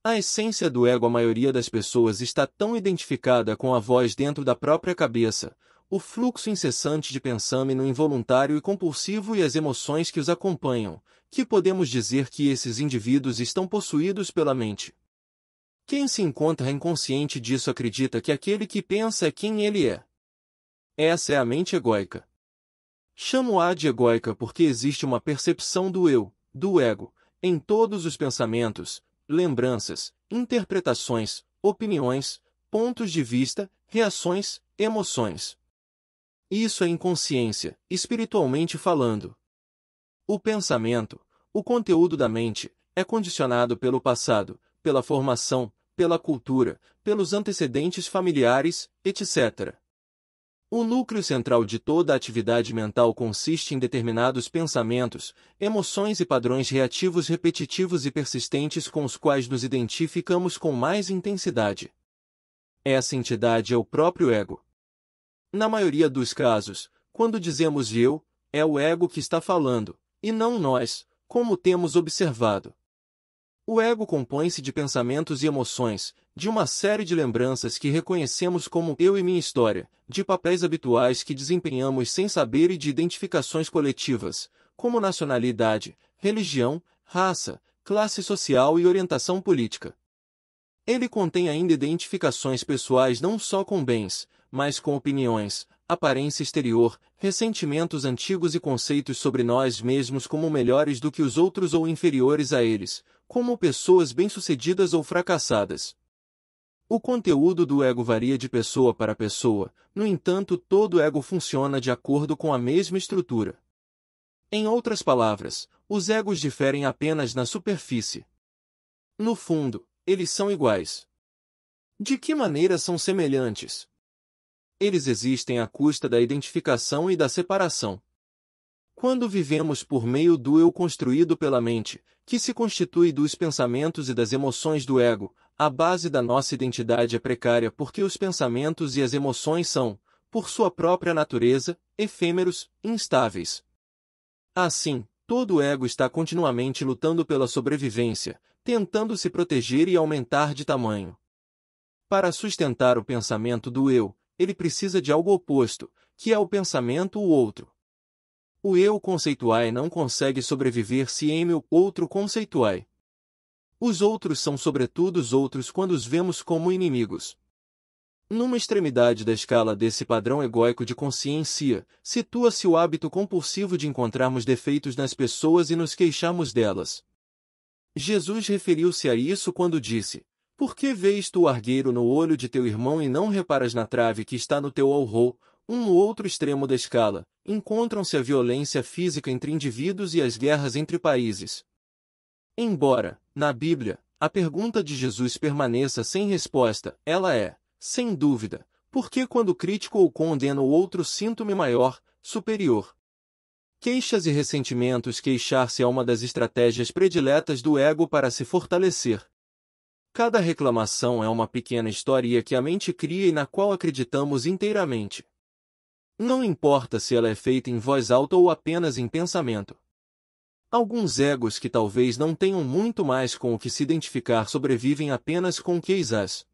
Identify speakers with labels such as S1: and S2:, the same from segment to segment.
S1: A essência do ego, a maioria das pessoas está tão identificada com a voz dentro da própria cabeça, o fluxo incessante de pensamento involuntário e compulsivo e as emoções que os acompanham, que podemos dizer que esses indivíduos estão possuídos pela mente. Quem se encontra inconsciente disso acredita que aquele que pensa é quem ele é. Essa é a mente egóica. Chamo-a de egóica porque existe uma percepção do eu, do ego, em todos os pensamentos, lembranças, interpretações, opiniões, pontos de vista, reações, emoções. Isso é inconsciência, espiritualmente falando. O pensamento, o conteúdo da mente, é condicionado pelo passado, pela formação, pela cultura, pelos antecedentes familiares, etc. O núcleo central de toda a atividade mental consiste em determinados pensamentos, emoções e padrões reativos repetitivos e persistentes com os quais nos identificamos com mais intensidade. Essa entidade é o próprio ego. Na maioria dos casos, quando dizemos eu, é o ego que está falando, e não nós, como temos observado. O ego compõe-se de pensamentos e emoções, de uma série de lembranças que reconhecemos como eu e minha história, de papéis habituais que desempenhamos sem saber e de identificações coletivas, como nacionalidade, religião, raça, classe social e orientação política. Ele contém ainda identificações pessoais não só com bens, mas com opiniões, aparência exterior, ressentimentos antigos e conceitos sobre nós mesmos como melhores do que os outros ou inferiores a eles, como pessoas bem-sucedidas ou fracassadas. O conteúdo do ego varia de pessoa para pessoa, no entanto, todo ego funciona de acordo com a mesma estrutura. Em outras palavras, os egos diferem apenas na superfície. No fundo, eles são iguais. De que maneira são semelhantes? Eles existem à custa da identificação e da separação. Quando vivemos por meio do eu construído pela mente, que se constitui dos pensamentos e das emoções do ego, a base da nossa identidade é precária porque os pensamentos e as emoções são, por sua própria natureza, efêmeros, instáveis. Assim, todo o ego está continuamente lutando pela sobrevivência, tentando se proteger e aumentar de tamanho. Para sustentar o pensamento do eu, ele precisa de algo oposto, que é o pensamento o outro. O eu conceituai não consegue sobreviver sem o outro conceituai. Os outros são sobretudo os outros quando os vemos como inimigos. Numa extremidade da escala desse padrão egóico de consciência, situa-se o hábito compulsivo de encontrarmos defeitos nas pessoas e nos queixarmos delas. Jesus referiu-se a isso quando disse: "Por que vês tu o argueiro no olho de teu irmão e não reparas na trave que está no teu olho?" No outro extremo da escala, encontram-se a violência física entre indivíduos e as guerras entre países. Embora, na Bíblia, a pergunta de Jesus permaneça sem resposta, ela é, sem dúvida, por que quando critico ou condeno o outro sinto-me maior, superior? Queixas e ressentimentos. Queixar-se é uma das estratégias prediletas do ego para se fortalecer. Cada reclamação é uma pequena história que a mente cria e na qual acreditamos inteiramente. Não importa se ela é feita em voz alta ou apenas em pensamento. Alguns egos que talvez não tenham muito mais com o que se identificar sobrevivem apenas com queixas.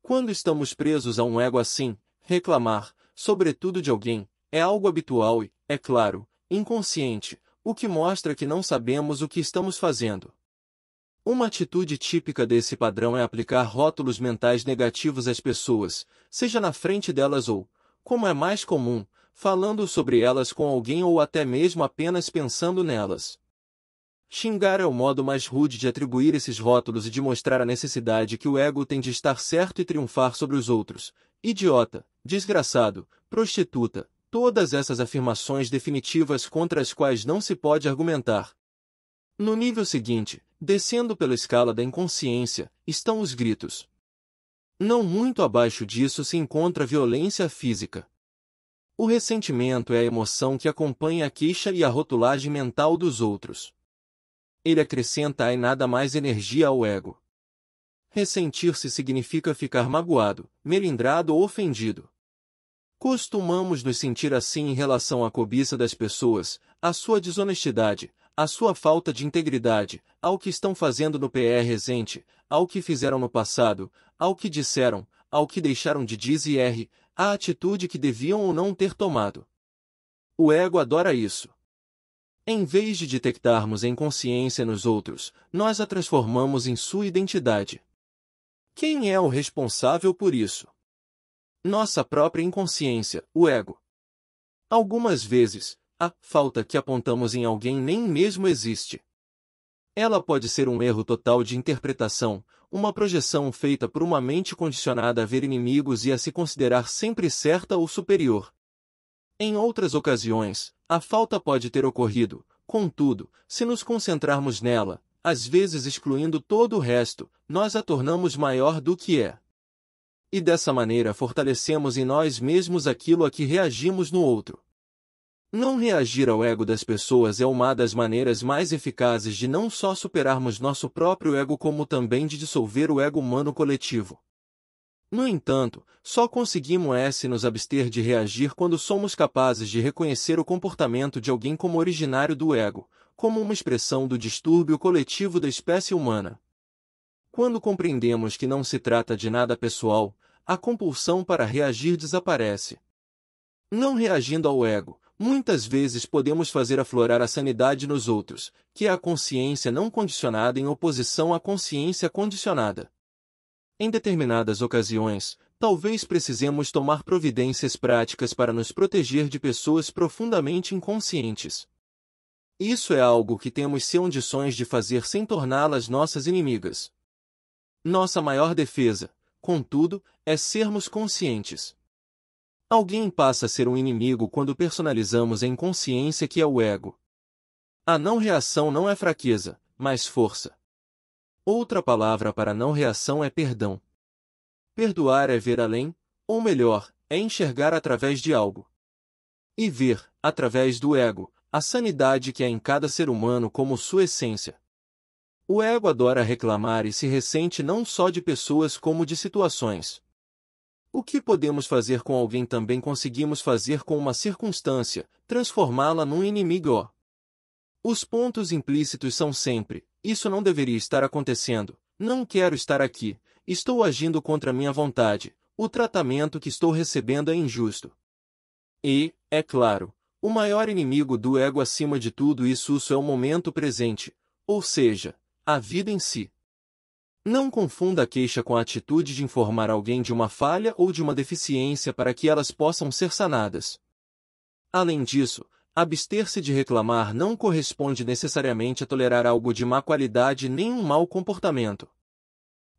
S1: Quando estamos presos a um ego assim, reclamar, sobretudo de alguém, é algo habitual e, é claro, inconsciente, o que mostra que não sabemos o que estamos fazendo. Uma atitude típica desse padrão é aplicar rótulos mentais negativos às pessoas, seja na frente delas ou, como é mais comum, falando sobre elas com alguém ou até mesmo apenas pensando nelas. Xingar é o modo mais rude de atribuir esses rótulos e de mostrar a necessidade que o ego tem de estar certo e triunfar sobre os outros. Idiota, desgraçado, prostituta, todas essas afirmações definitivas contra as quais não se pode argumentar. No nível seguinte, descendo pela escala da inconsciência, estão os gritos. Não muito abaixo disso se encontra a violência física. O ressentimento é a emoção que acompanha a queixa e a rotulagem mental dos outros. Ele acrescenta ainda mais energia ao ego. Ressentir-se significa ficar magoado, melindrado ou ofendido. Costumamos nos sentir assim em relação à cobiça das pessoas, à sua desonestidade, à sua falta de integridade, ao que estão fazendo no presente, ao que fizeram no passado, ao que disseram, ao que deixaram de dizer, à atitude que deviam ou não ter tomado. O ego adora isso. Em vez de detectarmos a inconsciência nos outros, nós a transformamos em sua identidade. Quem é o responsável por isso? Nossa própria inconsciência, o ego. Algumas vezes, a falta que apontamos em alguém nem mesmo existe. Ela pode ser um erro total de interpretação, uma projeção feita por uma mente condicionada a ver inimigos e a se considerar sempre certa ou superior. Em outras ocasiões, a falta pode ter ocorrido, contudo, se nos concentrarmos nela, às vezes excluindo todo o resto, nós a tornamos maior do que é. E dessa maneira fortalecemos em nós mesmos aquilo a que reagimos no outro. Não reagir ao ego das pessoas é uma das maneiras mais eficazes de não só superarmos nosso próprio ego como também de dissolver o ego humano coletivo. No entanto, só conseguimos nos abster de reagir quando somos capazes de reconhecer o comportamento de alguém como originário do ego, como uma expressão do distúrbio coletivo da espécie humana. Quando compreendemos que não se trata de nada pessoal, a compulsão para reagir desaparece. Não reagindo ao ego, muitas vezes podemos fazer aflorar a sanidade nos outros, que é a consciência não condicionada em oposição à consciência condicionada. Em determinadas ocasiões, talvez precisemos tomar providências práticas para nos proteger de pessoas profundamente inconscientes. Isso é algo que temos condições de fazer sem torná-las nossas inimigas. Nossa maior defesa, contudo, é sermos conscientes. Alguém passa a ser um inimigo quando personalizamos a inconsciência que é o ego. A não reação não é fraqueza, mas força. Outra palavra para não reação é perdão. Perdoar é ver além, ou melhor, é enxergar através de algo. E ver, através do ego, a sanidade que há em cada ser humano como sua essência. O ego adora reclamar e se ressente não só de pessoas como de situações. O que podemos fazer com alguém também conseguimos fazer com uma circunstância, transformá-la num inimigo. Os pontos implícitos são sempre: isso não deveria estar acontecendo, não quero estar aqui, estou agindo contra minha vontade, o tratamento que estou recebendo é injusto. E, é claro, o maior inimigo do ego acima de tudo isso é o momento presente, ou seja, a vida em si. Não confunda a queixa com a atitude de informar alguém de uma falha ou de uma deficiência para que elas possam ser sanadas. Além disso, abster-se de reclamar não corresponde necessariamente a tolerar algo de má qualidade nem um mau comportamento.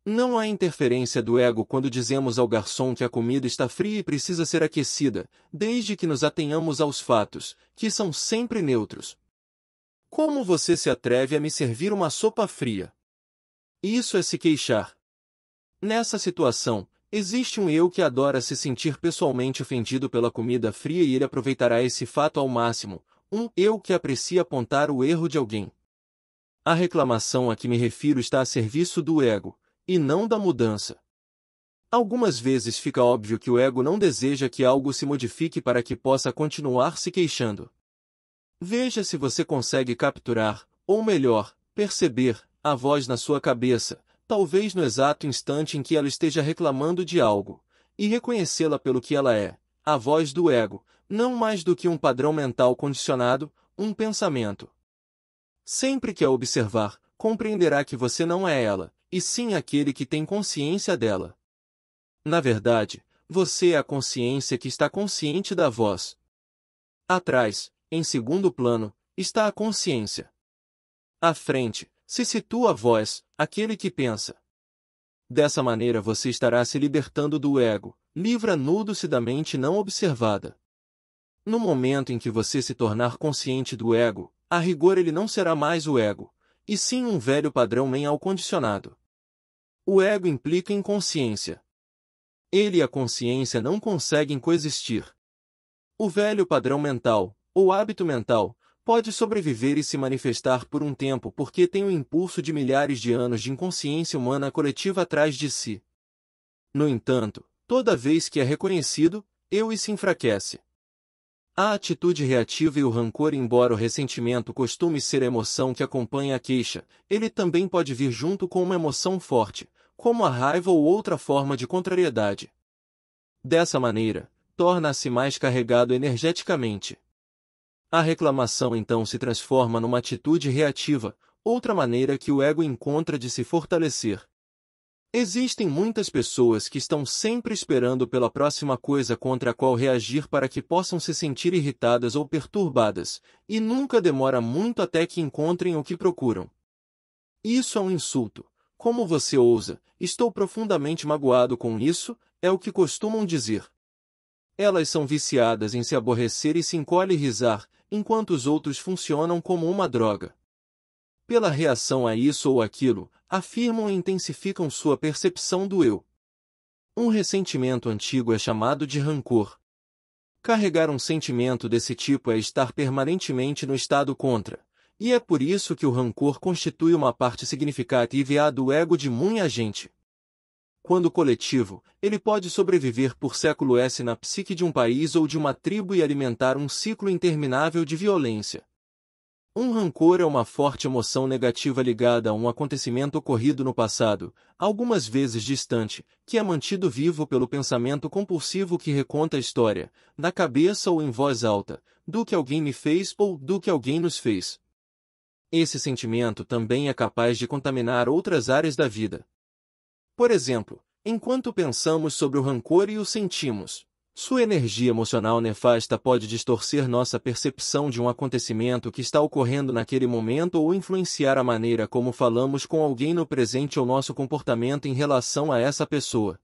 S1: Não há interferência do ego quando dizemos ao garçom que a comida está fria e precisa ser aquecida, desde que nos atenhamos aos fatos, que são sempre neutros. Como você se atreve a me servir uma sopa fria? Isso é se queixar. Nessa situação, existe um eu que adora se sentir pessoalmente ofendido pela comida fria e ele aproveitará esse fato ao máximo, um eu que aprecia apontar o erro de alguém. A reclamação a que me refiro está a serviço do ego, e não da mudança. Algumas vezes fica óbvio que o ego não deseja que algo se modifique para que possa continuar se queixando. Veja se você consegue capturar, ou melhor, perceber, a voz na sua cabeça, talvez no exato instante em que ela esteja reclamando de algo, e reconhecê-la pelo que ela é, a voz do ego, não mais do que um padrão mental condicionado, um pensamento. Sempre que a observar, compreenderá que você não é ela, e sim aquele que tem consciência dela. Na verdade, você é a consciência que está consciente da voz. Atrás, em segundo plano, está a consciência. À frente, se situa a voz, aquele que pensa. Dessa maneira você estará se libertando do ego, livra-nudo-se da mente não observada. No momento em que você se tornar consciente do ego, a rigor ele não será mais o ego, e sim um velho padrão mental condicionado. O ego implica inconsciência. Ele e a consciência não conseguem coexistir. O velho padrão mental, ou hábito mental, pode sobreviver e se manifestar por um tempo porque tem o impulso de milhares de anos de inconsciência humana coletiva atrás de si. No entanto, toda vez que é reconhecido, eu se enfraquece. A atitude reativa e o rancor. Embora o ressentimento costume ser a emoção que acompanha a queixa, ele também pode vir junto com uma emoção forte, como a raiva ou outra forma de contrariedade. Dessa maneira, torna-se mais carregado energeticamente. A reclamação então se transforma numa atitude reativa, outra maneira que o ego encontra de se fortalecer. Existem muitas pessoas que estão sempre esperando pela próxima coisa contra a qual reagir para que possam se sentir irritadas ou perturbadas, e nunca demora muito até que encontrem o que procuram. Isso é um insulto. Como você ousa? Estou profundamente magoado com isso, é o que costumam dizer. Elas são viciadas em se aborrecer e se encolherizar, enquanto os outros funcionam como uma droga. Pela reação a isso ou aquilo, afirmam e intensificam sua percepção do eu. Um ressentimento antigo é chamado de rancor. Carregar um sentimento desse tipo é estar permanentemente no estado contra, e é por isso que o rancor constitui uma parte significativa do ego de muita gente. Quando coletivo, ele pode sobreviver por séculos na psique de um país ou de uma tribo e alimentar um ciclo interminável de violência. Um rancor é uma forte emoção negativa ligada a um acontecimento ocorrido no passado, algumas vezes distante, que é mantido vivo pelo pensamento compulsivo que reconta a história, na cabeça ou em voz alta, do que alguém me fez ou do que alguém nos fez. Esse sentimento também é capaz de contaminar outras áreas da vida. Por exemplo, enquanto pensamos sobre o rancor e o sentimos, sua energia emocional nefasta pode distorcer nossa percepção de um acontecimento que está ocorrendo naquele momento ou influenciar a maneira como falamos com alguém no presente ou nosso comportamento em relação a essa pessoa.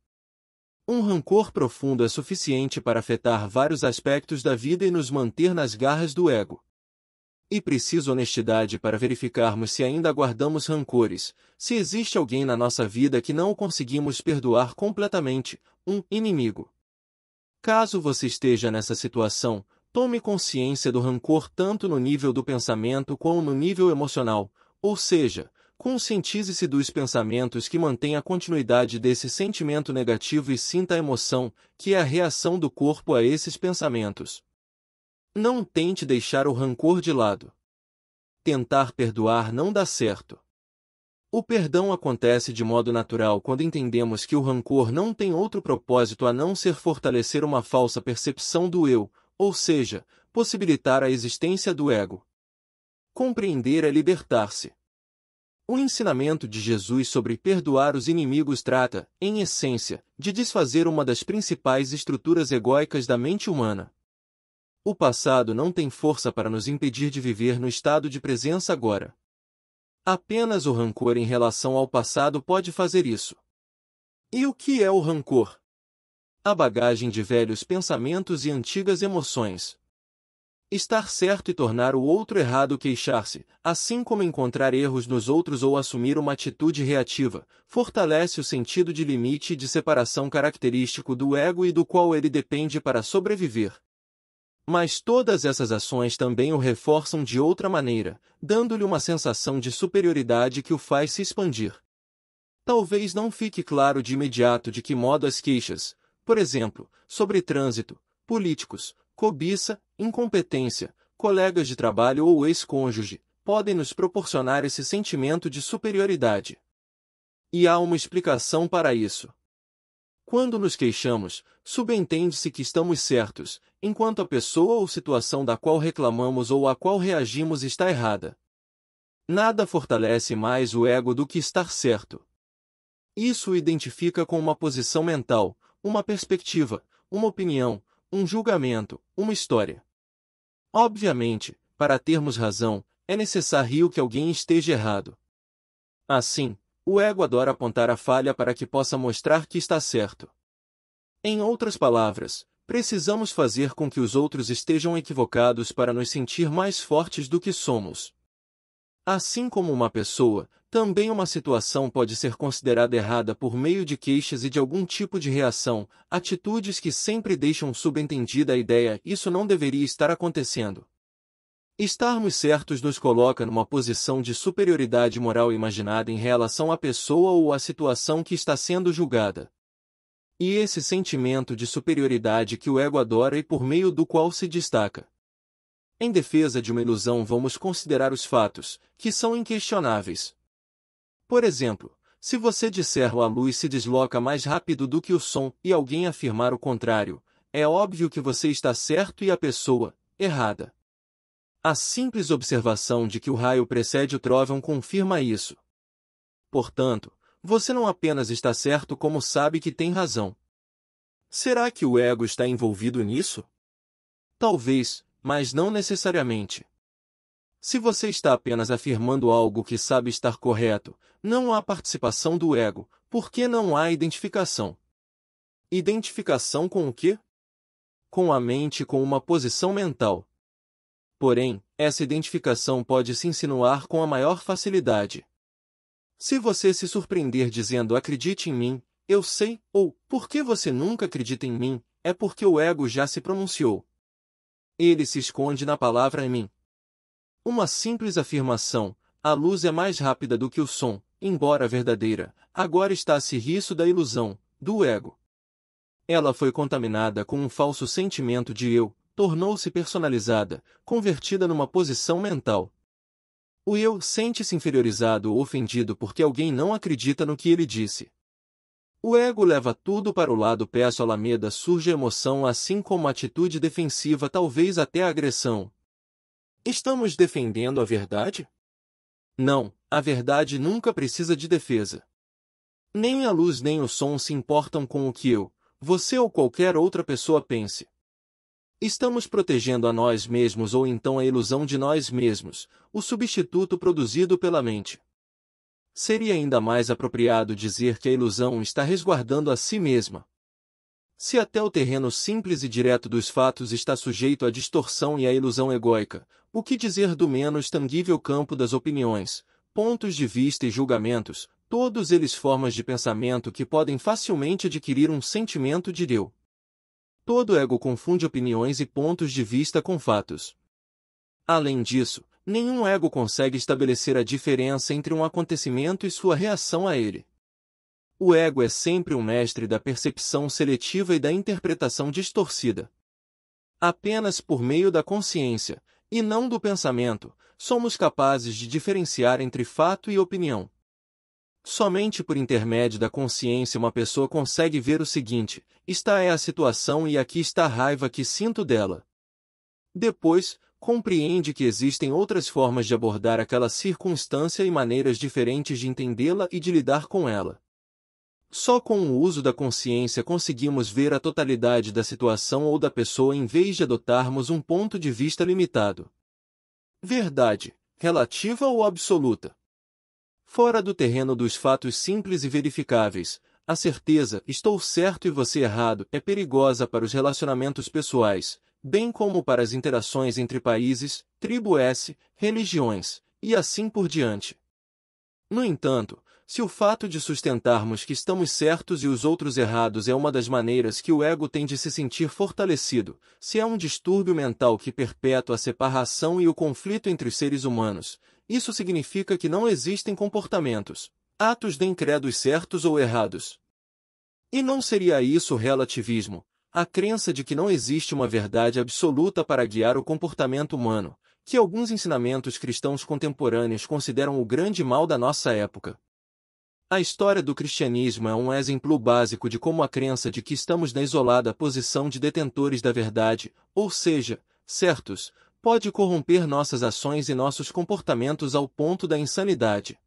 S1: Um rancor profundo é suficiente para afetar vários aspectos da vida e nos manter nas garras do ego. E preciso honestidade para verificarmos se ainda guardamos rancores, se existe alguém na nossa vida que não conseguimos perdoar completamente, um inimigo. Caso você esteja nessa situação, tome consciência do rancor tanto no nível do pensamento como no nível emocional, ou seja, conscientize-se dos pensamentos que mantêm a continuidade desse sentimento negativo e sinta a emoção, que é a reação do corpo a esses pensamentos. Não tente deixar o rancor de lado. Tentar perdoar não dá certo. O perdão acontece de modo natural quando entendemos que o rancor não tem outro propósito a não ser fortalecer uma falsa percepção do eu, ou seja, possibilitar a existência do ego. Compreender é libertar-se. O ensinamento de Jesus sobre perdoar os inimigos trata, em essência, de desfazer uma das principais estruturas egóicas da mente humana. O passado não tem força para nos impedir de viver no estado de presença agora. Apenas o rancor em relação ao passado pode fazer isso. E o que é o rancor? A bagagem de velhos pensamentos e antigas emoções. Estar certo e tornar o outro errado, queixar-se, assim como encontrar erros nos outros ou assumir uma atitude reativa, fortalece o sentido de limite e de separação característico do ego e do qual ele depende para sobreviver. Mas todas essas ações também o reforçam de outra maneira, dando-lhe uma sensação de superioridade que o faz se expandir. Talvez não fique claro de imediato de que modo as queixas, por exemplo, sobre trânsito, políticos, cobiça, incompetência, colegas de trabalho ou ex-cônjuge, podem nos proporcionar esse sentimento de superioridade. E há uma explicação para isso. Quando nos queixamos, subentende-se que estamos certos, enquanto a pessoa ou situação da qual reclamamos ou a qual reagimos está errada. Nada fortalece mais o ego do que estar certo. Isso o identifica com uma posição mental, uma perspectiva, uma opinião, um julgamento, uma história. Obviamente, para termos razão, é necessário que alguém esteja errado. Assim, o ego adora apontar a falha para que possa mostrar que está certo. Em outras palavras, precisamos fazer com que os outros estejam equivocados para nos sentir mais fortes do que somos. Assim como uma pessoa, também uma situação pode ser considerada errada por meio de queixas e de algum tipo de reação, atitudes que sempre deixam subentendida a ideia: isso não deveria estar acontecendo. Estarmos certos nos coloca numa posição de superioridade moral imaginada em relação à pessoa ou à situação que está sendo julgada. E esse sentimento de superioridade que o ego adora e por meio do qual se destaca. Em defesa de uma ilusão, vamos considerar os fatos, que são inquestionáveis. Por exemplo, se você disser que a luz se desloca mais rápido do que o som e alguém afirmar o contrário, é óbvio que você está certo e a pessoa, errada. A simples observação de que o raio precede o trovão confirma isso. Portanto, você não apenas está certo como sabe que tem razão. Será que o ego está envolvido nisso? Talvez, mas não necessariamente. Se você está apenas afirmando algo que sabe estar correto, não há participação do ego, porque não há identificação. Identificação com o quê? Com a mente, com uma posição mental. Porém, essa identificação pode se insinuar com a maior facilidade. Se você se surpreender dizendo acredite em mim, eu sei, ou por que você nunca acredita em mim, é porque o ego já se pronunciou. Ele se esconde na palavra em mim. Uma simples afirmação, a luz é mais rápida do que o som, embora verdadeira, agora está a serviço da ilusão, do ego. Ela foi contaminada com um falso sentimento de eu, tornou-se personalizada, convertida numa posição mental. O eu sente-se inferiorizado ou ofendido porque alguém não acredita no que ele disse. O ego leva tudo para o lado peço Alameda surge a emoção assim como a atitude defensiva talvez até a agressão. Estamos defendendo a verdade? Não, a verdade nunca precisa de defesa. Nem a luz nem o som se importam com o que eu, você ou qualquer outra pessoa pense. Estamos protegendo a nós mesmos ou então a ilusão de nós mesmos, o substituto produzido pela mente. Seria ainda mais apropriado dizer que a ilusão está resguardando a si mesma. Se até o terreno simples e direto dos fatos está sujeito à distorção e à ilusão egóica, o que dizer do menos tangível campo das opiniões, pontos de vista e julgamentos, todos eles formas de pensamento que podem facilmente adquirir um sentimento de eu. Todo ego confunde opiniões e pontos de vista com fatos. Além disso, nenhum ego consegue estabelecer a diferença entre um acontecimento e sua reação a ele. O ego é sempre um mestre da percepção seletiva e da interpretação distorcida. Apenas por meio da consciência, e não do pensamento, somos capazes de diferenciar entre fato e opinião. Somente por intermédio da consciência uma pessoa consegue ver o seguinte: esta é a situação e aqui está a raiva que sinto dela. Depois, compreende que existem outras formas de abordar aquela circunstância e maneiras diferentes de entendê-la e de lidar com ela. Só com o uso da consciência conseguimos ver a totalidade da situação ou da pessoa em vez de adotarmos um ponto de vista limitado. Verdade, relativa ou absoluta? Fora do terreno dos fatos simples e verificáveis, a certeza, estou certo e você errado, é perigosa para os relacionamentos pessoais, bem como para as interações entre países, tribos, religiões, e assim por diante. No entanto, se o fato de sustentarmos que estamos certos e os outros errados é uma das maneiras que o ego tem de se sentir fortalecido, se é um distúrbio mental que perpetua a separação e o conflito entre os seres humanos, isso significa que não existem comportamentos, atos de incrédulos certos ou errados. E não seria isso relativismo, a crença de que não existe uma verdade absoluta para guiar o comportamento humano, que alguns ensinamentos cristãos contemporâneos consideram o grande mal da nossa época. A história do cristianismo é um exemplo básico de como a crença de que estamos na isolada posição de detentores da verdade, ou seja, certos, pode corromper nossas ações e nossos comportamentos ao ponto da insanidade.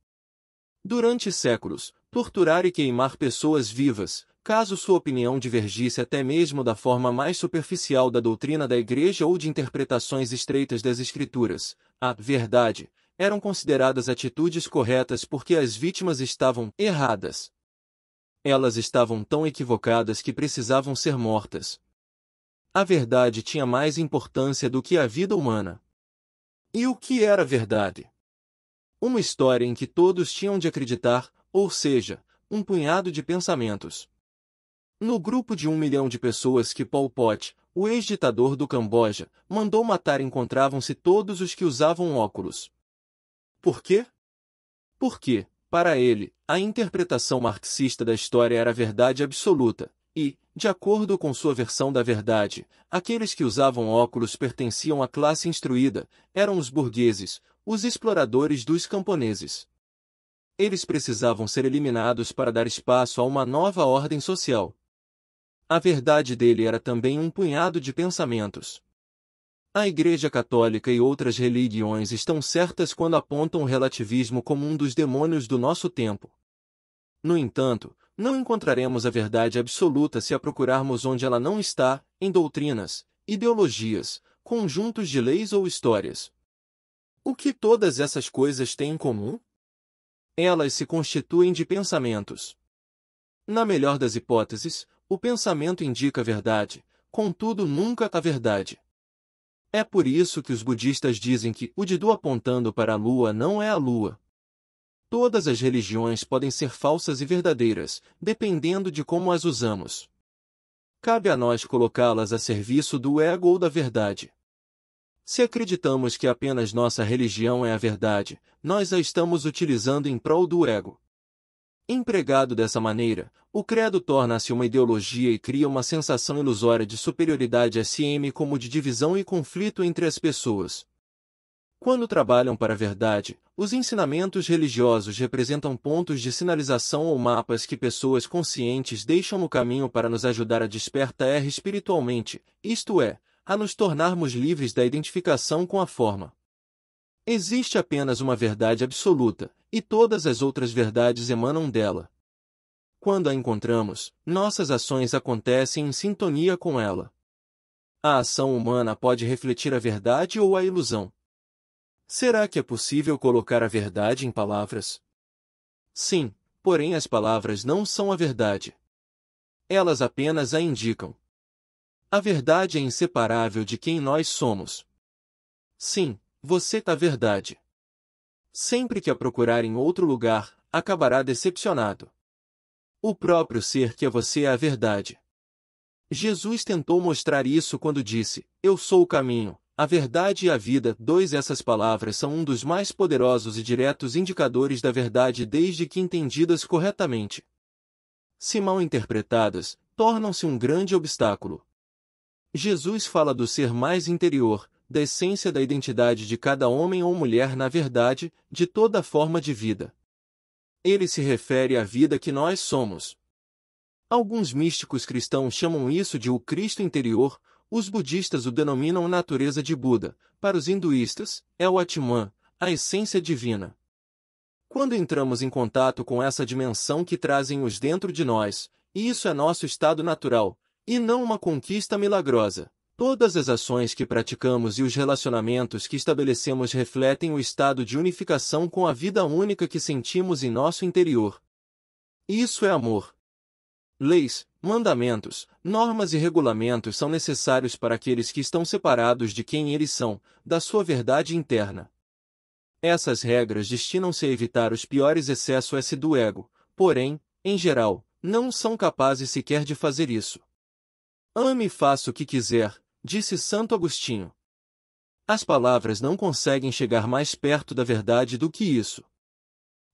S1: Durante séculos, torturar e queimar pessoas vivas, caso sua opinião divergisse até mesmo da forma mais superficial da doutrina da Igreja ou de interpretações estreitas das Escrituras, a verdade, eram consideradas atitudes corretas porque as vítimas estavam erradas. Elas estavam tão equivocadas que precisavam ser mortas. A verdade tinha mais importância do que a vida humana. E o que era verdade? Uma história em que todos tinham de acreditar, ou seja, um punhado de pensamentos. No grupo de 1 milhão de pessoas que Pol Pot, o ex-ditador do Camboja, mandou matar encontravam-se todos os que usavam óculos. Por quê? Porque, para ele, a interpretação marxista da história era a verdade absoluta, E, de acordo com sua versão da verdade, aqueles que usavam óculos pertenciam à classe instruída, eram os burgueses, os exploradores dos camponeses. Eles precisavam ser eliminados para dar espaço a uma nova ordem social. A verdade dele era também um punhado de pensamentos. A Igreja Católica e outras religiões estão certas quando apontam o relativismo como um dos demônios do nosso tempo. No entanto, não encontraremos a verdade absoluta se a procurarmos onde ela não está, em doutrinas, ideologias, conjuntos de leis ou histórias. O que todas essas coisas têm em comum? Elas se constituem de pensamentos. Na melhor das hipóteses, o pensamento indica a verdade, contudo nunca a verdade. É por isso que os budistas dizem que o Didu apontando para a lua não é a lua. Todas as religiões podem ser falsas e verdadeiras, dependendo de como as usamos. Cabe a nós colocá-las a serviço do ego ou da verdade. Se acreditamos que apenas nossa religião é a verdade, nós a estamos utilizando em prol do ego. Empregado dessa maneira, o credo torna-se uma ideologia e cria uma sensação ilusória de superioridade SM como de divisão e conflito entre as pessoas. Quando trabalham para a verdade, os ensinamentos religiosos representam pontos de sinalização ou mapas que pessoas conscientes deixam no caminho para nos ajudar a despertar espiritualmente, isto é, a nos tornarmos livres da identificação com a forma. Existe apenas uma verdade absoluta, e todas as outras verdades emanam dela. Quando a encontramos, nossas ações acontecem em sintonia com ela. A ação humana pode refletir a verdade ou a ilusão. Será que é possível colocar a verdade em palavras? Sim, porém as palavras não são a verdade. Elas apenas a indicam. A verdade é inseparável de quem nós somos. Sim, você é a verdade. Sempre que a procurar em outro lugar, acabará decepcionado. O próprio ser que é você é a verdade. Jesus tentou mostrar isso quando disse, eu sou o caminho, a verdade e a vida. Essas palavras são um dos mais poderosos e diretos indicadores da verdade desde que entendidas corretamente. Se mal interpretadas, tornam-se um grande obstáculo. Jesus fala do ser mais interior, da essência da identidade de cada homem ou mulher na verdade, de toda forma de vida. Ele se refere à vida que nós somos. Alguns místicos cristãos chamam isso de o Cristo interior, os budistas o denominam natureza de Buda, para os hinduístas, é o Atman, a essência divina. Quando entramos em contato com essa dimensão que trazem-os dentro de nós, isso é nosso estado natural, e não uma conquista milagrosa. Todas as ações que praticamos e os relacionamentos que estabelecemos refletem o estado de unificação com a vida única que sentimos em nosso interior. Isso é amor. Leis, mandamentos, normas e regulamentos são necessários para aqueles que estão separados de quem eles são, da sua verdade interna. Essas regras destinam-se a evitar os piores excessos do ego, porém, em geral, não são capazes sequer de fazer isso. Ame e faça o que quiser, disse Santo Agostinho. As palavras não conseguem chegar mais perto da verdade do que isso.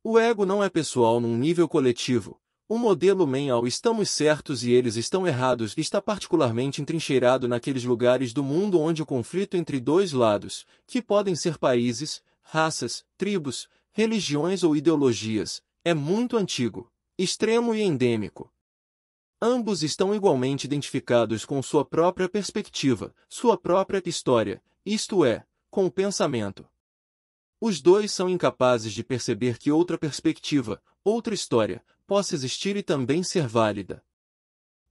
S1: O ego não é pessoal num nível coletivo. O modelo mental estamos certos e eles estão errados está particularmente entrincheirado naqueles lugares do mundo onde o conflito entre dois lados, que podem ser países, raças, tribos, religiões ou ideologias, é muito antigo, extremo e endêmico. Ambos estão igualmente identificados com sua própria perspectiva, sua própria história, isto é, com o pensamento. Os dois são incapazes de perceber que outra perspectiva, outra história, possa existir e também ser válida.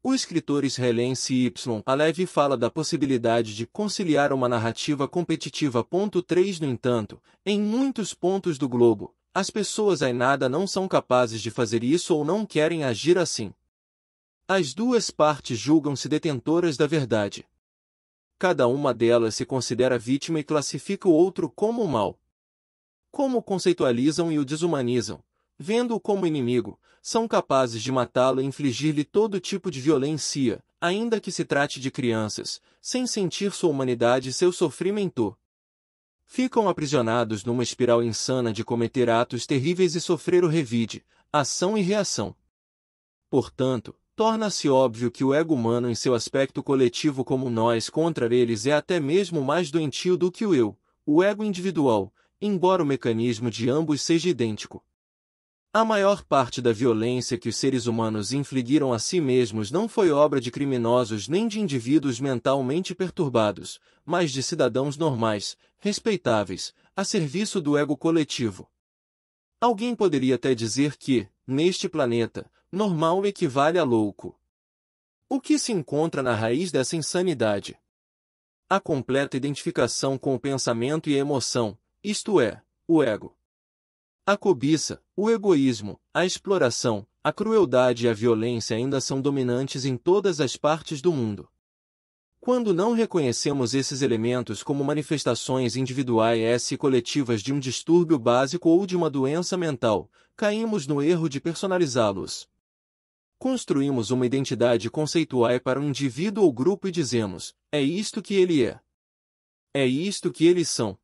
S1: O escritor israelense Y. Halevi fala da possibilidade de conciliar uma narrativa competitiva. 3 No entanto, em muitos pontos do globo, as pessoas ainda não são capazes de fazer isso ou não querem agir assim. As duas partes julgam-se detentoras da verdade. Cada uma delas se considera vítima e classifica o outro como o mal. Como o conceitualizam e o desumanizam, vendo-o como inimigo, são capazes de matá-lo e infligir-lhe todo tipo de violência, ainda que se trate de crianças, sem sentir sua humanidade e seu sofrimento. Ficam aprisionados numa espiral insana de cometer atos terríveis e sofrer o revide, ação e reação. Portanto, torna-se óbvio que o ego humano em seu aspecto coletivo como nós contra eles é até mesmo mais doentio do que o eu, o ego individual, embora o mecanismo de ambos seja idêntico. A maior parte da violência que os seres humanos infligiram a si mesmos não foi obra de criminosos nem de indivíduos mentalmente perturbados, mas de cidadãos normais, respeitáveis, a serviço do ego coletivo. Alguém poderia até dizer que, neste planeta, normal equivale a louco. O que se encontra na raiz dessa insanidade? A completa identificação com o pensamento e a emoção, isto é, o ego. A cobiça, o egoísmo, a exploração, a crueldade e a violência ainda são dominantes em todas as partes do mundo. Quando não reconhecemos esses elementos como manifestações individuais e coletivas de um distúrbio básico ou de uma doença mental, caímos no erro de personalizá-los. Construímos uma identidade conceitual para um indivíduo ou grupo e dizemos, é isto que ele é. É isto que eles são.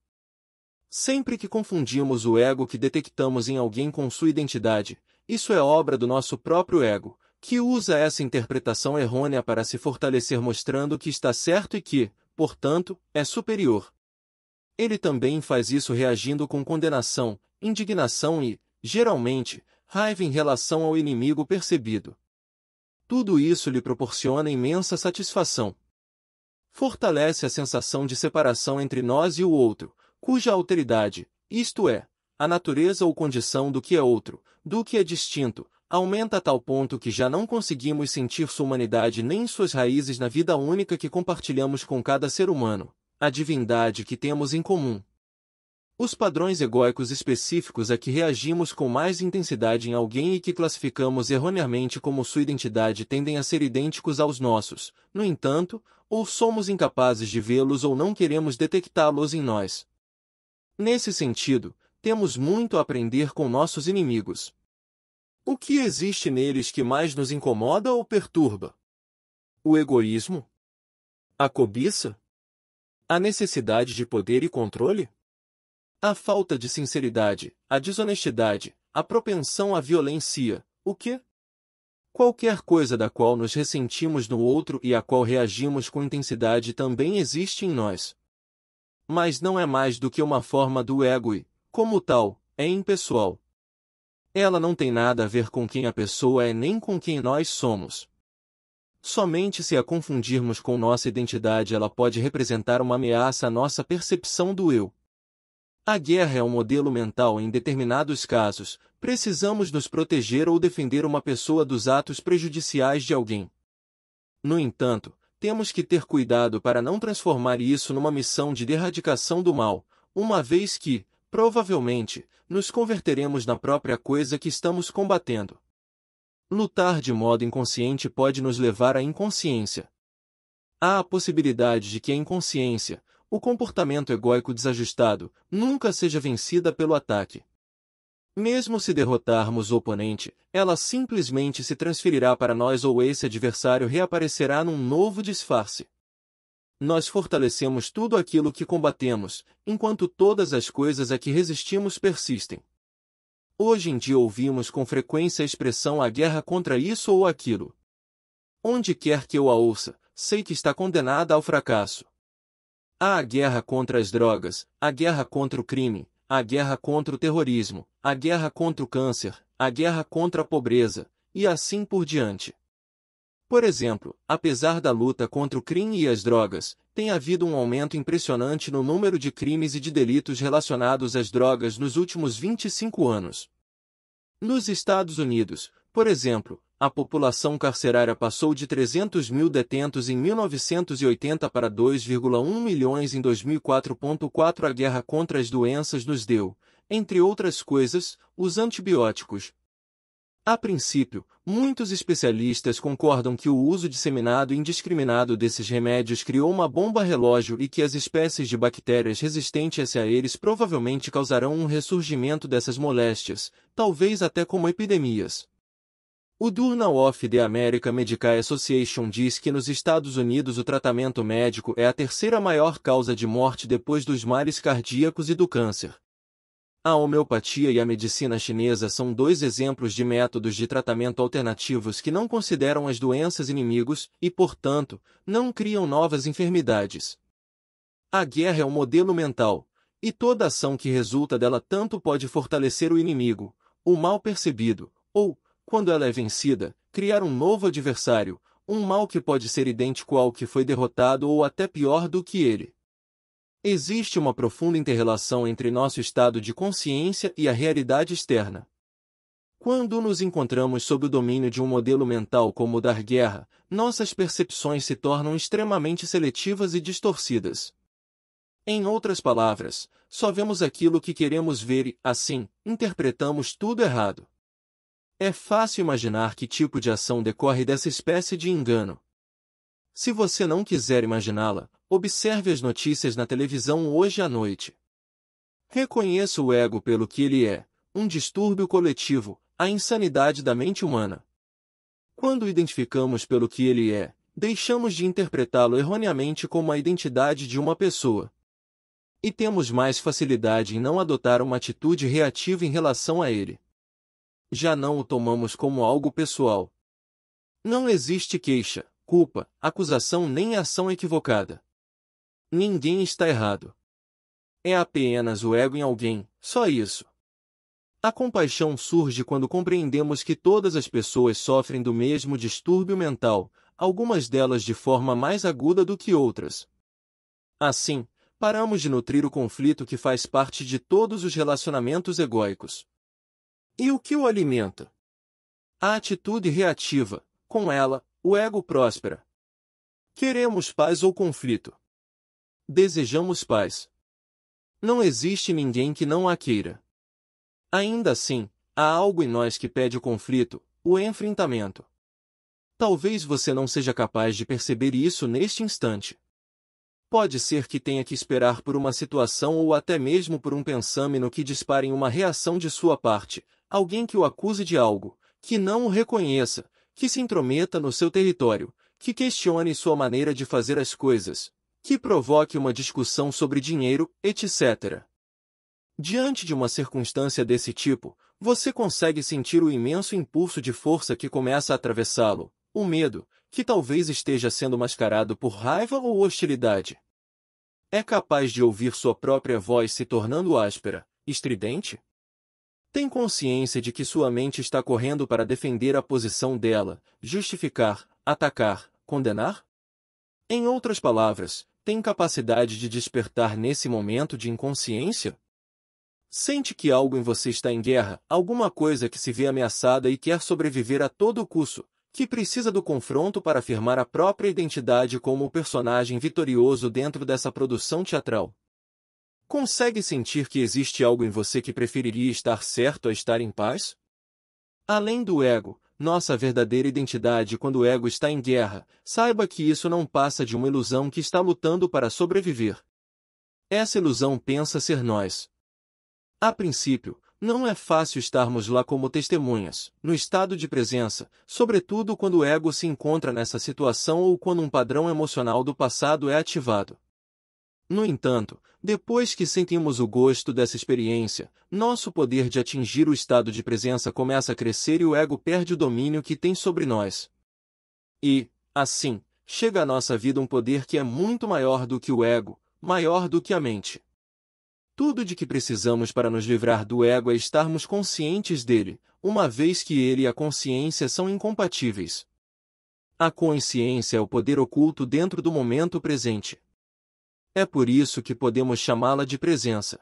S1: Sempre que confundimos o ego que detectamos em alguém com sua identidade, isso é obra do nosso próprio ego, que usa essa interpretação errônea para se fortalecer mostrando que está certo e que, portanto, é superior. Ele também faz isso reagindo com condenação, indignação e, geralmente, raiva em relação ao inimigo percebido. Tudo isso lhe proporciona imensa satisfação. Fortalece a sensação de separação entre nós e o outro, cuja alteridade, isto é, a natureza ou condição do que é outro, do que é distinto, aumenta a tal ponto que já não conseguimos sentir sua humanidade nem suas raízes na vida única que compartilhamos com cada ser humano, a divindade que temos em comum. Os padrões egóicos específicos a que reagimos com mais intensidade em alguém e que classificamos erroneamente como sua identidade tendem a ser idênticos aos nossos, no entanto, ou somos incapazes de vê-los ou não queremos detectá-los em nós. Nesse sentido, temos muito a aprender com nossos inimigos. O que existe neles que mais nos incomoda ou perturba? O egoísmo? A cobiça? A necessidade de poder e controle? A falta de sinceridade, a desonestidade, a propensão à violência, o quê? Qualquer coisa da qual nos ressentimos no outro e à qual reagimos com intensidade também existe em nós. Mas não é mais do que uma forma do ego e, como tal, é impessoal. Ela não tem nada a ver com quem a pessoa é nem com quem nós somos. Somente se a confundirmos com nossa identidade ela pode representar uma ameaça à nossa percepção do eu. A guerra é um modelo mental em determinados casos, precisamos nos proteger ou defender uma pessoa dos atos prejudiciais de alguém. No entanto, temos que ter cuidado para não transformar isso numa missão de erradicação do mal, uma vez que, provavelmente, nos converteremos na própria coisa que estamos combatendo. Lutar de modo inconsciente pode nos levar à inconsciência. Há a possibilidade de que a inconsciência, o comportamento egóico desajustado, nunca seja vencida pelo ataque. Mesmo se derrotarmos o oponente, ela simplesmente se transferirá para nós ou esse adversário reaparecerá num novo disfarce. Nós fortalecemos tudo aquilo que combatemos, enquanto todas as coisas a que resistimos persistem. Hoje em dia ouvimos com frequência a expressão a guerra contra isso ou aquilo. Onde quer que eu a ouça, sei que está condenada ao fracasso. Há a guerra contra as drogas, a guerra contra o crime, a guerra contra o terrorismo, a guerra contra o câncer, a guerra contra a pobreza, e assim por diante. Por exemplo, apesar da luta contra o crime e as drogas, tem havido um aumento impressionante no número de crimes e de delitos relacionados às drogas nos últimos 25 anos. Nos Estados Unidos, por exemplo, a população carcerária passou de 300 mil detentos em 1980 para 2,1 milhões em 2004. A guerra contra as doenças nos deu, entre outras coisas, os antibióticos. A princípio, muitos especialistas concordam que o uso disseminado e indiscriminado desses remédios criou uma bomba relógio e que as espécies de bactérias resistentes a eles provavelmente causarão um ressurgimento dessas moléstias, talvez até como epidemias. O Journal of the American Medical Association diz que nos Estados Unidos o tratamento médico é a terceira maior causa de morte depois dos males cardíacos e do câncer. A homeopatia e a medicina chinesa são dois exemplos de métodos de tratamento alternativos que não consideram as doenças inimigos e, portanto, não criam novas enfermidades. A guerra é um modelo mental, e toda ação que resulta dela tanto pode fortalecer o inimigo, o mal percebido, ou, quando ela é vencida, criar um novo adversário, um mal que pode ser idêntico ao que foi derrotado ou até pior do que ele. Existe uma profunda interrelação entre nosso estado de consciência e a realidade externa. Quando nos encontramos sob o domínio de um modelo mental como o da guerra, nossas percepções se tornam extremamente seletivas e distorcidas. Em outras palavras, só vemos aquilo que queremos ver e, assim, interpretamos tudo errado. É fácil imaginar que tipo de ação decorre dessa espécie de engano. Se você não quiser imaginá-la, observe as notícias na televisão hoje à noite. Reconheça o ego pelo que ele é, um distúrbio coletivo, a insanidade da mente humana. Quando o identificamos pelo que ele é, deixamos de interpretá-lo erroneamente como a identidade de uma pessoa. E temos mais facilidade em não adotar uma atitude reativa em relação a ele. Já não o tomamos como algo pessoal. Não existe queixa, culpa, acusação nem ação equivocada. Ninguém está errado. É apenas o ego em alguém, só isso. A compaixão surge quando compreendemos que todas as pessoas sofrem do mesmo distúrbio mental, algumas delas de forma mais aguda do que outras. Assim, paramos de nutrir o conflito que faz parte de todos os relacionamentos egóicos. E o que o alimenta? A atitude reativa. Com ela, o ego próspera. Queremos paz ou conflito? Desejamos paz. Não existe ninguém que não a queira. Ainda assim, há algo em nós que pede o conflito, o enfrentamento. Talvez você não seja capaz de perceber isso neste instante. Pode ser que tenha que esperar por uma situação ou até mesmo por um pensamento que dispare uma reação de sua parte, alguém que o acuse de algo, que não o reconheça, que se intrometa no seu território, que questione sua maneira de fazer as coisas, que provoque uma discussão sobre dinheiro, etc. Diante de uma circunstância desse tipo, você consegue sentir o imenso impulso de força que começa a atravessá-lo, o medo, que talvez esteja sendo mascarado por raiva ou hostilidade. É capaz de ouvir sua própria voz se tornando áspera, estridente? Tem consciência de que sua mente está correndo para defender a posição dela, justificar, atacar, condenar? Em outras palavras, tem capacidade de despertar nesse momento de inconsciência? Sente que algo em você está em guerra, alguma coisa que se vê ameaçada e quer sobreviver a todo custo, que precisa do confronto para afirmar a própria identidade como o personagem vitorioso dentro dessa produção teatral. Consegue sentir que existe algo em você que preferiria estar certo a estar em paz? Além do ego, nossa verdadeira identidade quando o ego está em guerra, saiba que isso não passa de uma ilusão que está lutando para sobreviver. Essa ilusão pensa ser nós. A princípio, não é fácil estarmos lá como testemunhas, no estado de presença, sobretudo quando o ego se encontra nessa situação ou quando um padrão emocional do passado é ativado. No entanto, depois que sentimos o gosto dessa experiência, nosso poder de atingir o estado de presença começa a crescer e o ego perde o domínio que tem sobre nós. E, assim, chega à nossa vida um poder que é muito maior do que o ego, maior do que a mente. Tudo de que precisamos para nos livrar do ego é estarmos conscientes dele, uma vez que ele e a consciência são incompatíveis. A consciência é o poder oculto dentro do momento presente. É por isso que podemos chamá-la de presença.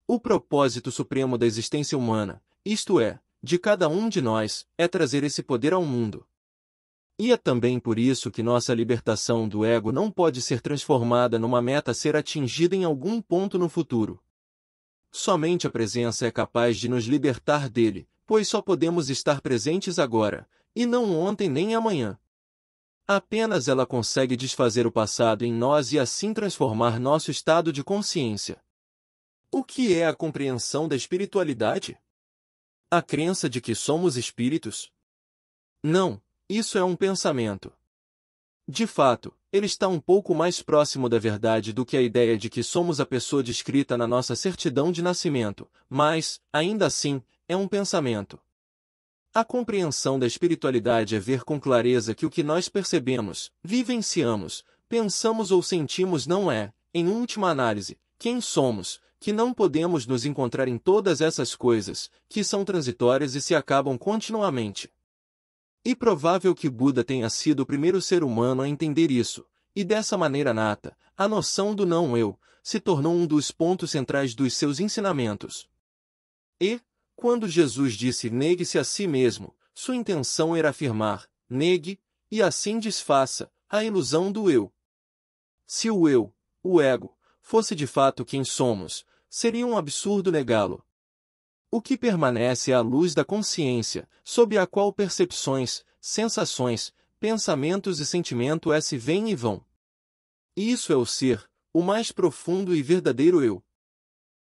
S1: O propósito supremo da existência humana, isto é, de cada um de nós, é trazer esse poder ao mundo. E é também por isso que nossa libertação do ego não pode ser transformada numa meta a ser atingida em algum ponto no futuro. Somente a presença é capaz de nos libertar dele, pois só podemos estar presentes agora, e não ontem nem amanhã. Apenas ela consegue desfazer o passado em nós e assim transformar nosso estado de consciência. O que é a compreensão da espiritualidade? A crença de que somos espíritos? Não, isso é um pensamento. De fato, ele está um pouco mais próximo da verdade do que a ideia de que somos a pessoa descrita na nossa certidão de nascimento, mas, ainda assim, é um pensamento. A compreensão da espiritualidade é ver com clareza que o que nós percebemos, vivenciamos, pensamos ou sentimos não é, em última análise, quem somos, que não podemos nos encontrar em todas essas coisas, que são transitórias e se acabam continuamente. E provável que Buda tenha sido o primeiro ser humano a entender isso, e dessa maneira nata, a noção do não-eu, se tornou um dos pontos centrais dos seus ensinamentos. E, quando Jesus disse negue-se a si mesmo, sua intenção era afirmar, negue, e assim desfaça, a ilusão do eu. Se o eu, o ego, fosse de fato quem somos, seria um absurdo negá-lo. O que permanece é a luz da consciência, sob a qual percepções, sensações, pensamentos e sentimentos se vêm e vão. Isso é o ser, o mais profundo e verdadeiro eu.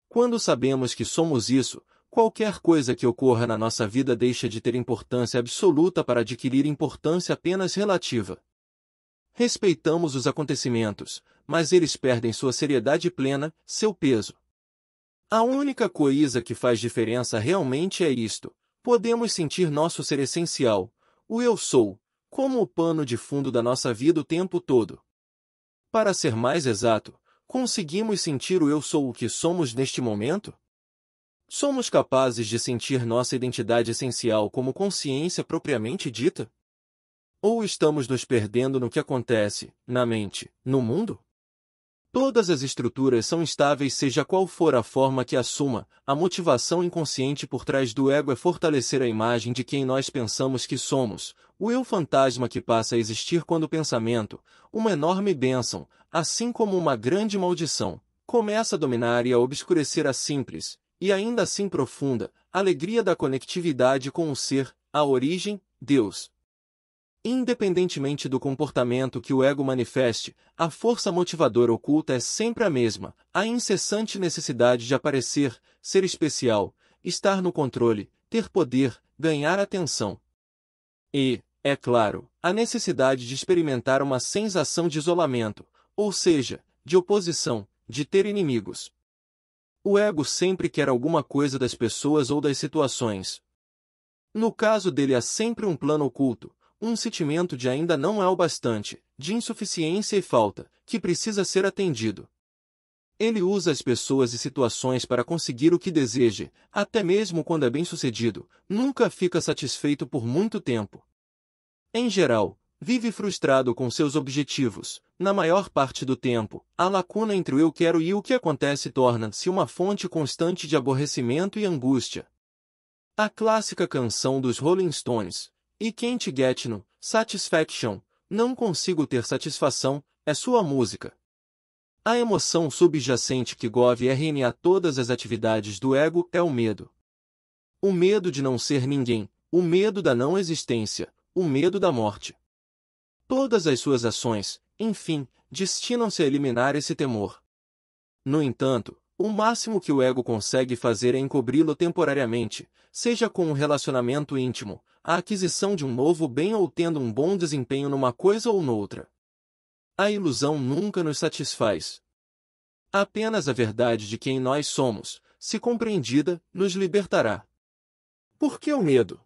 S1: Quando sabemos que somos isso, qualquer coisa que ocorra na nossa vida deixa de ter importância absoluta para adquirir importância apenas relativa. Respeitamos os acontecimentos, mas eles perdem sua seriedade plena, seu peso. A única coisa que faz diferença realmente é isto: podemos sentir nosso ser essencial, o eu sou, como o pano de fundo da nossa vida o tempo todo. Para ser mais exato, conseguimos sentir o eu sou o que somos neste momento? Somos capazes de sentir nossa identidade essencial como consciência propriamente dita? Ou estamos nos perdendo no que acontece, na mente, no mundo? Todas as estruturas são instáveis, seja qual for a forma que assuma, a motivação inconsciente por trás do ego é fortalecer a imagem de quem nós pensamos que somos, o eu fantasma que passa a existir quando o pensamento, uma enorme bênção, assim como uma grande maldição, começa a dominar e a obscurecer a simples, e ainda assim profunda, alegria da conectividade com o ser, a origem, Deus. Independentemente do comportamento que o ego manifeste, a força motivadora oculta é sempre a mesma, a incessante necessidade de aparecer, ser especial, estar no controle, ter poder, ganhar atenção. E, é claro, a necessidade de experimentar uma sensação de isolamento, ou seja, de oposição, de ter inimigos. O ego sempre quer alguma coisa das pessoas ou das situações. No caso dele há sempre um plano oculto, um sentimento de ainda não é o bastante, de insuficiência e falta, que precisa ser atendido. Ele usa as pessoas e situações para conseguir o que deseja, até mesmo quando é bem-sucedido, nunca fica satisfeito por muito tempo. Em geral, vive frustrado com seus objetivos. Na maior parte do tempo, a lacuna entre o eu quero e o que acontece torna-se uma fonte constante de aborrecimento e angústia. A clássica canção dos Rolling Stones, "I Can't Get No Satisfaction", não consigo ter satisfação, é sua música. A emoção subjacente que governa todas as atividades do ego é o medo. O medo de não ser ninguém, o medo da não existência, o medo da morte. Todas as suas ações, enfim, destinam-se a eliminar esse temor. No entanto, o máximo que o ego consegue fazer é encobri-lo temporariamente, seja com um relacionamento íntimo, a aquisição de um novo bem ou tendo um bom desempenho numa coisa ou noutra. A ilusão nunca nos satisfaz. Apenas a verdade de quem nós somos, se compreendida, nos libertará. Por que o medo?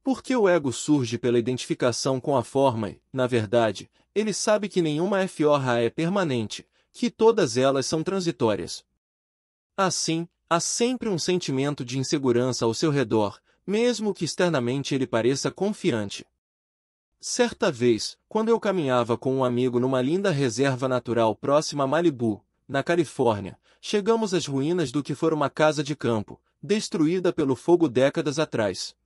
S1: Porque o ego surge pela identificação com a forma e, na verdade, ele sabe que nenhuma forma é permanente, que todas elas são transitórias. Assim, há sempre um sentimento de insegurança ao seu redor, mesmo que externamente ele pareça confiante. Certa vez, quando eu caminhava com um amigo numa linda reserva natural próxima a Malibu, na Califórnia, chegamos às ruínas do que fora uma casa de campo, destruída pelo fogo décadas atrás.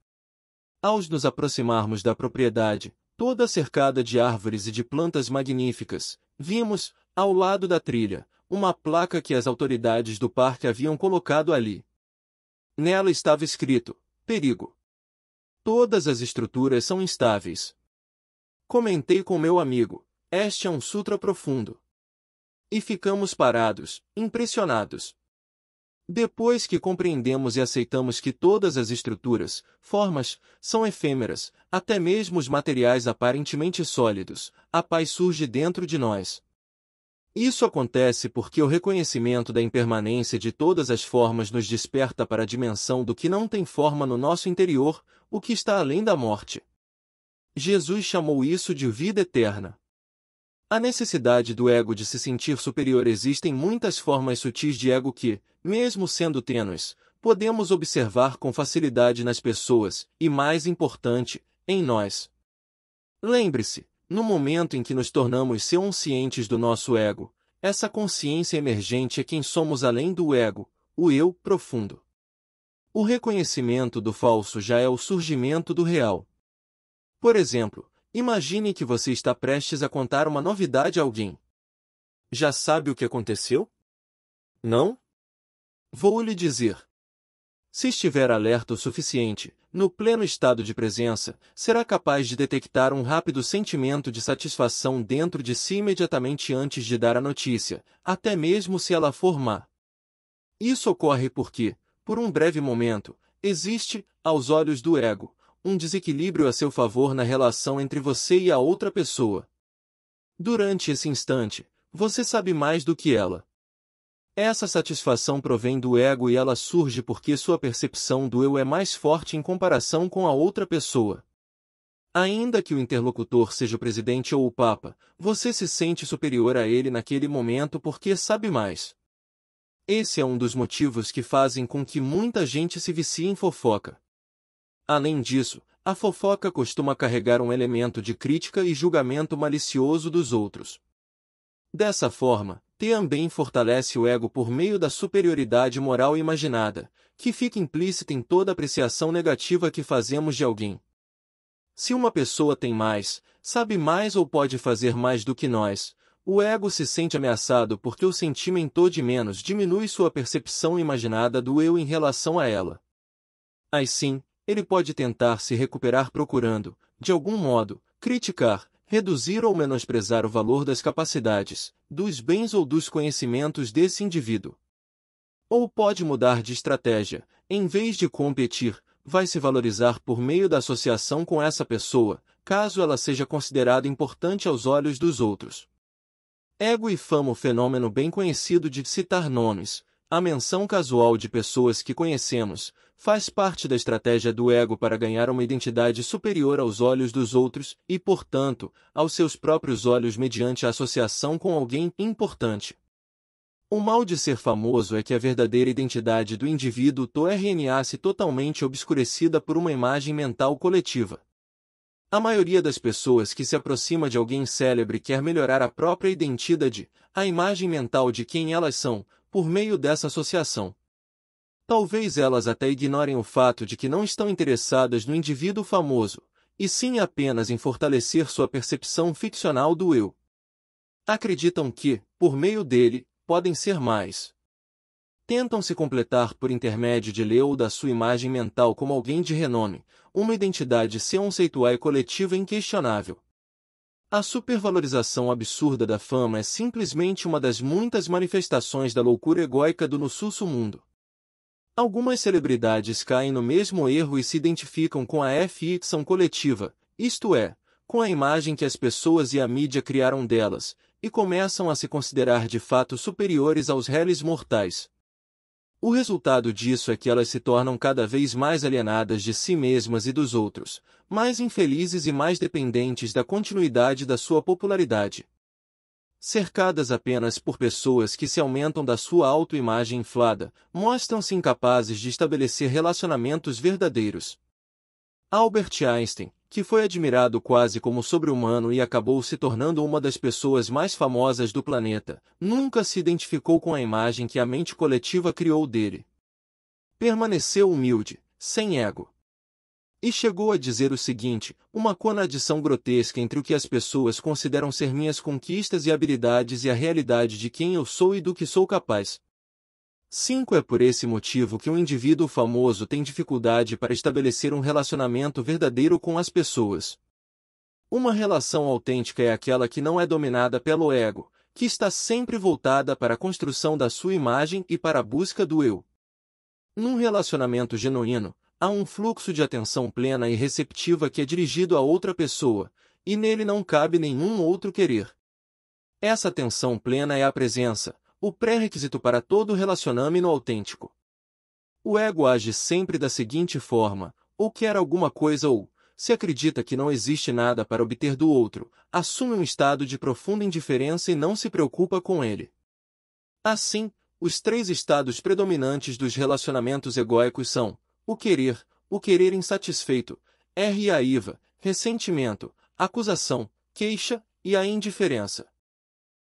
S1: Ao nos aproximarmos da propriedade, toda cercada de árvores e de plantas magníficas, vimos, ao lado da trilha, uma placa que as autoridades do parque haviam colocado ali. Nela estava escrito: perigo. Todas as estruturas são instáveis. Comentei com meu amigo: este é um sutra profundo. E ficamos parados, impressionados. Depois que compreendemos e aceitamos que todas as estruturas, formas, são efêmeras, até mesmo os materiais aparentemente sólidos, a paz surge dentro de nós. Isso acontece porque o reconhecimento da impermanência de todas as formas nos desperta para a dimensão do que não tem forma no nosso interior, o que está além da morte. Jesus chamou isso de vida eterna. A necessidade do ego de se sentir superior. Existem muitas formas sutis de ego que, mesmo sendo tênues, podemos observar com facilidade nas pessoas, e mais importante, em nós. Lembre-se, no momento em que nos tornamos conscientes do nosso ego, essa consciência emergente é quem somos além do ego, o eu profundo. O reconhecimento do falso já é o surgimento do real. Por exemplo, imagine que você está prestes a contar uma novidade a alguém. Já sabe o que aconteceu? Não? Vou lhe dizer. Se estiver alerta o suficiente, no pleno estado de presença, será capaz de detectar um rápido sentimento de satisfação dentro de si imediatamente antes de dar a notícia, até mesmo se ela for má. Isso ocorre porque, por um breve momento, existe, aos olhos do ego, um desequilíbrio a seu favor na relação entre você e a outra pessoa. Durante esse instante, você sabe mais do que ela. Essa satisfação provém do ego e ela surge porque sua percepção do eu é mais forte em comparação com a outra pessoa. Ainda que o interlocutor seja o presidente ou o papa, você se sente superior a ele naquele momento porque sabe mais. Esse é um dos motivos que fazem com que muita gente se vicie em fofoca. Além disso, a fofoca costuma carregar um elemento de crítica e julgamento malicioso dos outros. Dessa forma, também fortalece o ego por meio da superioridade moral imaginada, que fica implícita em toda apreciação negativa que fazemos de alguém. Se uma pessoa tem mais, sabe mais ou pode fazer mais do que nós, o ego se sente ameaçado porque o sentimento de menos diminui sua percepção imaginada do eu em relação a ela. Assim, ele pode tentar se recuperar procurando, de algum modo, criticar, reduzir ou menosprezar o valor das capacidades, dos bens ou dos conhecimentos desse indivíduo. Ou pode mudar de estratégia, em vez de competir, vai se valorizar por meio da associação com essa pessoa, caso ela seja considerada importante aos olhos dos outros. Ego e fama. O fenômeno bem conhecido de citar nomes, a menção casual de pessoas que conhecemos, faz parte da estratégia do ego para ganhar uma identidade superior aos olhos dos outros e, portanto, aos seus próprios olhos mediante a associação com alguém importante. O mal de ser famoso é que a verdadeira identidade do indivíduo torna-se totalmente obscurecida por uma imagem mental coletiva. A maioria das pessoas que se aproxima de alguém célebre quer melhorar a própria identidade, a imagem mental de quem elas são, por meio dessa associação. Talvez elas até ignorem o fato de que não estão interessadas no indivíduo famoso, e sim apenas em fortalecer sua percepção ficcional do eu. Acreditam que, por meio dele, podem ser mais. Tentam se completar por intermédio de ele ou da sua imagem mental como alguém de renome, uma identidade conceitual e coletiva inquestionável. A supervalorização absurda da fama é simplesmente uma das muitas manifestações da loucura egóica do nosso mundo. Algumas celebridades caem no mesmo erro e se identificam com a ficção coletiva, isto é, com a imagem que as pessoas e a mídia criaram delas, e começam a se considerar de fato superiores aos réis mortais. O resultado disso é que elas se tornam cada vez mais alienadas de si mesmas e dos outros, mais infelizes e mais dependentes da continuidade da sua popularidade. Cercadas apenas por pessoas que se aumentam da sua autoimagem inflada, mostram-se incapazes de estabelecer relacionamentos verdadeiros. Albert Einstein, que foi admirado quase como sobre-humano e acabou se tornando uma das pessoas mais famosas do planeta, nunca se identificou com a imagem que a mente coletiva criou dele. Permaneceu humilde, sem ego. E chegou a dizer o seguinte: uma contradição grotesca entre o que as pessoas consideram ser minhas conquistas e habilidades e a realidade de quem eu sou e do que sou capaz. 5. É por esse motivo que um indivíduo famoso tem dificuldade para estabelecer um relacionamento verdadeiro com as pessoas. Uma relação autêntica é aquela que não é dominada pelo ego, que está sempre voltada para a construção da sua imagem e para a busca do eu. Num relacionamento genuíno, há um fluxo de atenção plena e receptiva que é dirigido a outra pessoa, e nele não cabe nenhum outro querer. Essa atenção plena é a presença, o pré-requisito para todo relacionamento autêntico. O ego age sempre da seguinte forma: ou quer alguma coisa ou, se acredita que não existe nada para obter do outro, assume um estado de profunda indiferença e não se preocupa com ele. Assim, os três estados predominantes dos relacionamentos egóicos são o querer insatisfeito, raiva, ressentimento, acusação, queixa, e a indiferença.